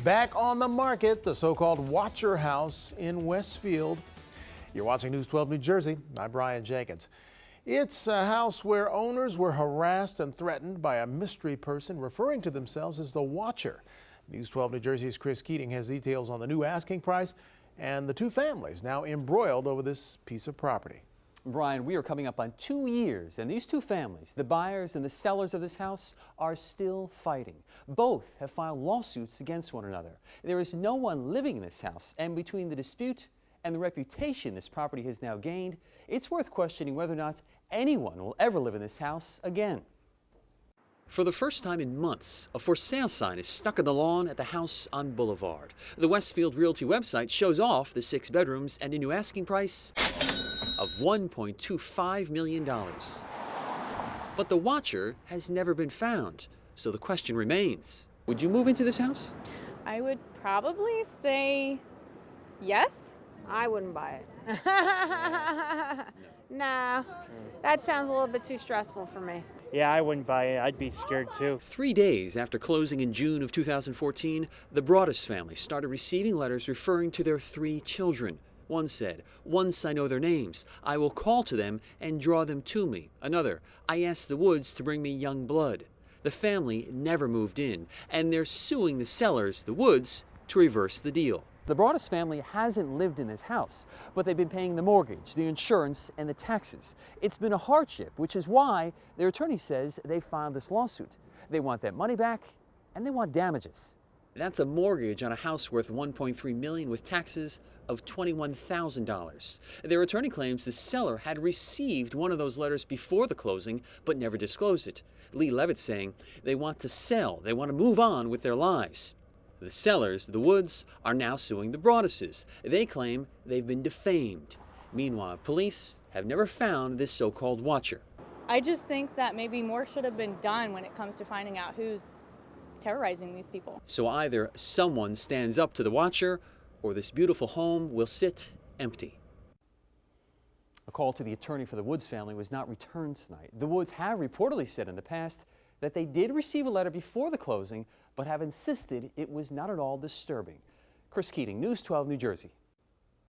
Back on the market, the so-called Watcher House in Westfield. You're watching News 12 New Jersey. I'm Brian Jenkins. It's a house where owners were harassed and threatened by a mystery person referring to themselves as the Watcher. News 12 New Jersey's Chris Keating has details on the new asking price and the two families now embroiled over this piece of property. Brian, we are coming up on 2 years, and these two families, the buyers and the sellers of this house, are still fighting. Both have filed lawsuits against one another. There is no one living in this house, and between the dispute and the reputation this property has now gained, it's worth questioning whether or not anyone will ever live in this house again. For the first time in months, a for sale sign is stuck on the lawn at the house on Boulevard. The Westfield Realty website shows off the 6 bedrooms and a new asking price of $1.25 million. But the Watcher has never been found, so the question remains. Would you move into this house? I would probably say yes. I wouldn't buy it. No, that sounds a little bit too stressful for me. Yeah, I wouldn't buy it. I'd be scared too. 3 days after closing in June of 2014, the Broaddus family started receiving letters referring to their 3 children. One said, "Once I know their names, I will call to them and draw them to me." Another, "I asked the Woods to bring me young blood." The family never moved in, and they're suing the sellers, the Woods, to reverse the deal. The Broaddus family hasn't lived in this house, but they've been paying the mortgage, the insurance, and the taxes. It's been a hardship, which is why their attorney says they filed this lawsuit. They want that money back, and they want damages. That's a mortgage on a house worth $1.3 million with taxes of $21,000. Their attorney claims the seller had received one of those letters before the closing, but never disclosed it. Lee Levitt saying they want to sell, they want to move on with their lives. The sellers, the Woods, are now suing the Broadduses. They claim they've been defamed. Meanwhile, police have never found this so-called Watcher. I just think that maybe more should have been done when it comes to finding out who's terrorizing these people. So either someone stands up to the Watcher, or this beautiful home will sit empty. A call to the attorney for the Woods family was not returned tonight. The Woods have reportedly said in the past that they did receive a letter before the closing, but have insisted it was not at all disturbing. Chris Keating, News 12, New Jersey.